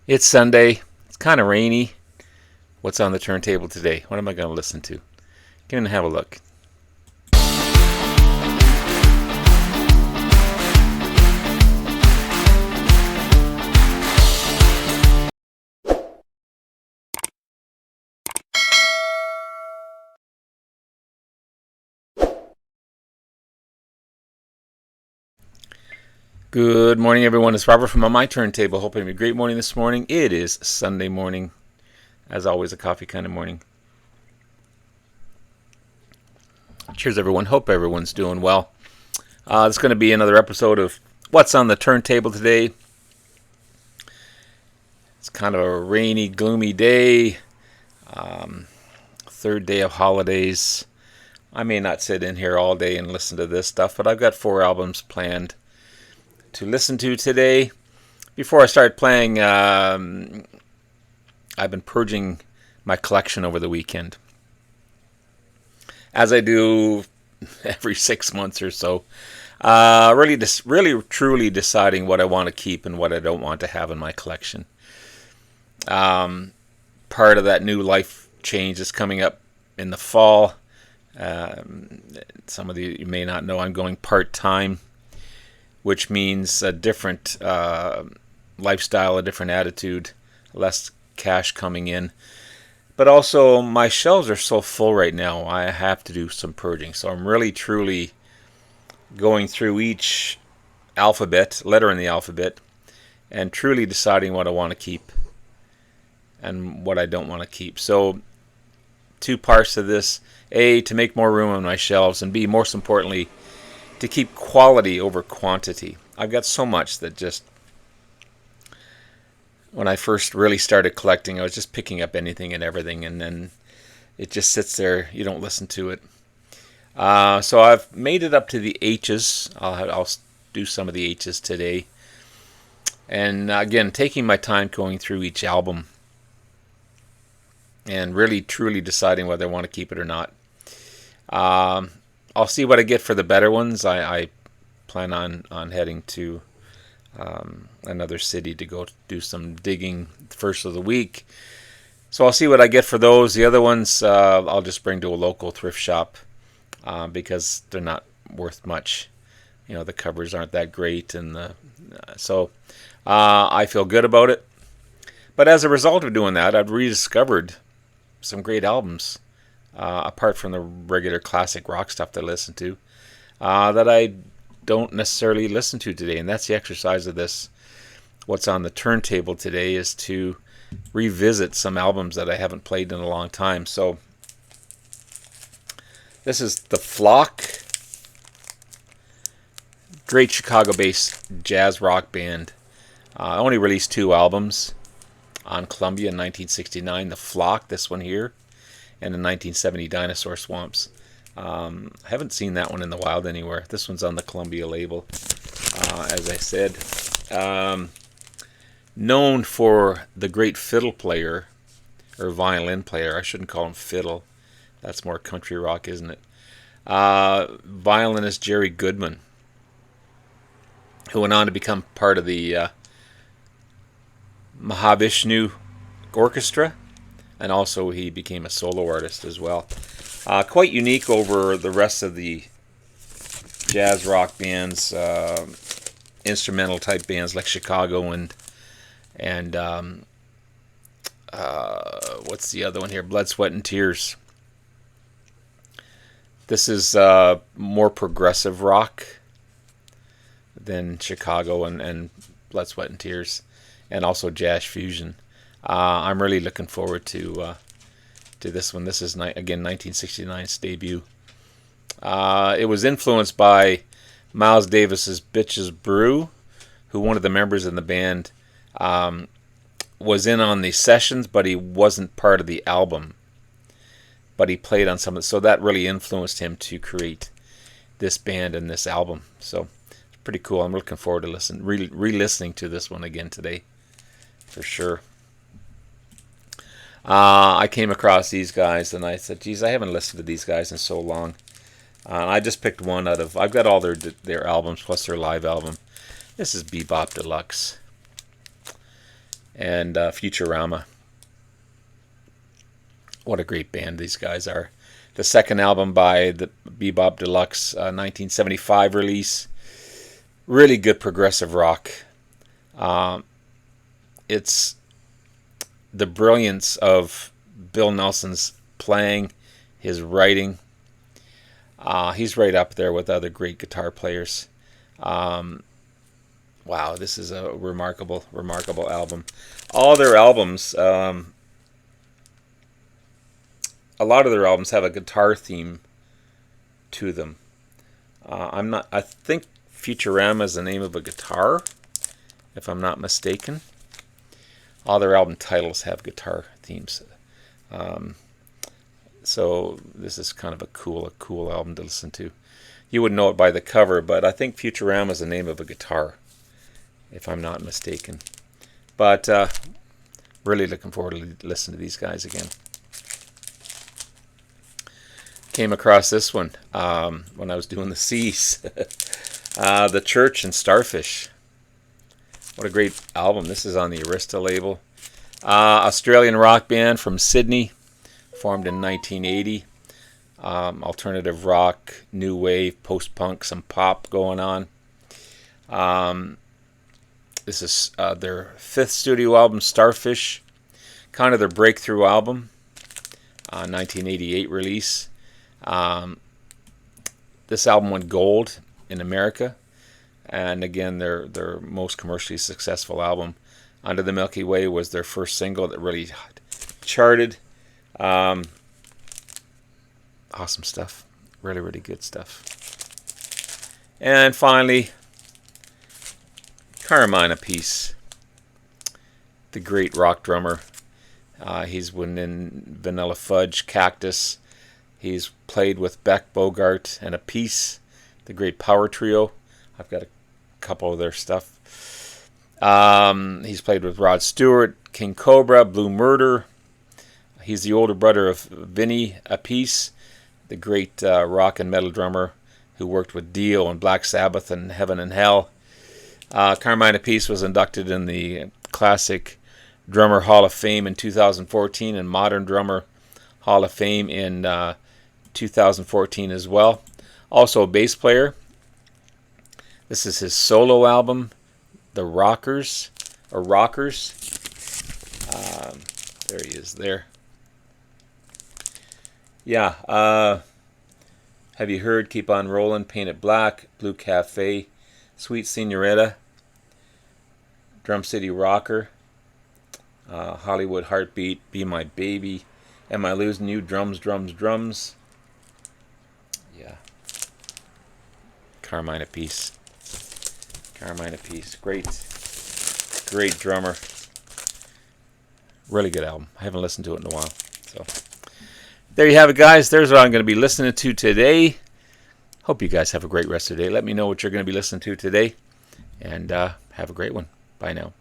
It's Sunday. It's kind of rainy. What's on the turntable today? What am I going to listen to? Get in and have a look. Good morning, everyone. It's Robert from My Turntable. Hope you have a great morning this morning. It is Sunday morning. As always, a coffee kind of morning. Cheers, everyone. Hope everyone's doing well. It's going to be another episode of What's on the Turntable today. It's kind of a rainy, gloomy day. Third day of holidays. I may not sit in here all day and listen to this stuff, but I've got 4 albums planned to listen to today. Before I start playing, I've been purging my collection over the weekend, as I do every 6 months or so. Really, truly deciding what I want to keep and what I don't want to have in my collection. Part of that new life change is coming up in the fall. Some of you may not know I'm going part-time, which means a different lifestyle, a different attitude, less cash coming in. But also, my shelves are so full right now, I have to do some purging. So I'm really, truly going through each letter in the alphabet, and truly deciding what I want to keep and what I don't want to keep. So 2 parts to this. A, to make more room on my shelves, and B, most importantly, to keep quality over quantity. I've got so much that just, when I first really started collecting, I was just picking up anything and everything, and then it just sits there. You don't listen to it. So I've made it up to the H's. I'll do some of the H's today. And again, taking my time going through each album and really, truly deciding whether I want to keep it or not. I'll see what I get for the better ones. I plan on heading to another city to go do some digging the first of the week. So I'll see what I get for those. The other ones I'll just bring to a local thrift shop because they're not worth much. You know, the covers aren't that great, and so I feel good about it. But as a result of doing that, I've rediscovered some great albums, apart from the regular classic rock stuff that I listen to, that I don't necessarily listen to today. And that's the exercise of this. What's on the turntable today is to revisit some albums that I haven't played in a long time. So this is The Flock, great Chicago-based jazz rock band. Only released 2 albums on Columbia in 1969, The Flock, this one here, and in 1970, Dinosaur Swamps. I haven't seen that one in the wild anywhere. This one's on the Columbia label, as I said. Known for the great fiddle player, or violin player. I shouldn't call him fiddle. That's more country rock, isn't it? Violinist Jerry Goodman, who went on to become part of the Mahavishnu Orchestra, and also he became a solo artist as well. Quite unique over the rest of the jazz rock bands, instrumental type bands like Chicago and what's the other one here? Blood, Sweat, and Tears. This is more progressive rock than Chicago and Blood, Sweat, and Tears, and also jazz fusion. I'm really looking forward to this one. This is again 1969's debut. It was influenced by Miles Davis's Bitches Brew, who one of the members in the band was in on the sessions, but he wasn't part of the album. But he played on some of it, so that really influenced him to create this band and this album. So it's pretty cool. I'm looking forward to re-listening to this one again today, for sure. I came across these guys and I said, geez, I haven't listened to these guys in so long. I just picked one out of, I've got all their albums plus their live album. This is Bebop Deluxe. and Futurama. What a great band these guys are. The second album by the Bebop Deluxe, 1975 release. Really good progressive rock. It's the brilliance of Bill Nelson's playing, his writing. He's right up there with other great guitar players. Wow, this is a remarkable album. All their albums, a lot of their albums have a guitar theme to them. I think Futurama is the name of a guitar, if I'm not mistaken. All their album titles have guitar themes. So this is kind of a cool album to listen to. You wouldn't know it by the cover, but I think Futurama is the name of a guitar, if I'm not mistaken. But really looking forward to listening to these guys again. Came across this one when I was doing the Seas. The Church and Starfish. What a great album. This is on the Arista label. Australian rock band from Sydney, formed in 1980. Alternative rock, new wave, post-punk, some pop going on. This is their fifth studio album, Starfish. Kind of their breakthrough album. 1988 release. This album went gold in America, and again their most commercially successful album, Under the Milky Way, was their first single that really charted. Awesome stuff, really good stuff. And finally, Carmine Appice, the great rock drummer. He's been in Vanilla Fudge, Cactus. He's played with Beck, Bogart, and Appice, the great power trio. I've got a couple of their stuff. He's played with Rod Stewart, King Cobra, Blue Murder. He's the older brother of Vinny Appice, the great rock and metal drummer who worked with Dio and Black Sabbath and Heaven and Hell. Carmine Appice was inducted in the Classic Drummer Hall of Fame in 2014 and Modern Drummer Hall of Fame in 2014 as well. Also a bass player. This is his solo album, The Rockers, or Rockers. There he is there. Yeah, have you heard Keep On Rollin', Paint It Black, Blue Cafe, Sweet Senorita, Drum City Rocker, Hollywood Heartbeat, Be My Baby, Am I Losing You, Drums, Drums, Drums. Yeah. Carmine Appice. Great drummer. Really good album. I haven't listened to it in a while. So there you have it, guys. There's what I'm going to be listening to today. Hope you guys have a great rest of the day. Let me know what you're going to be listening to today. And have a great one. Bye now.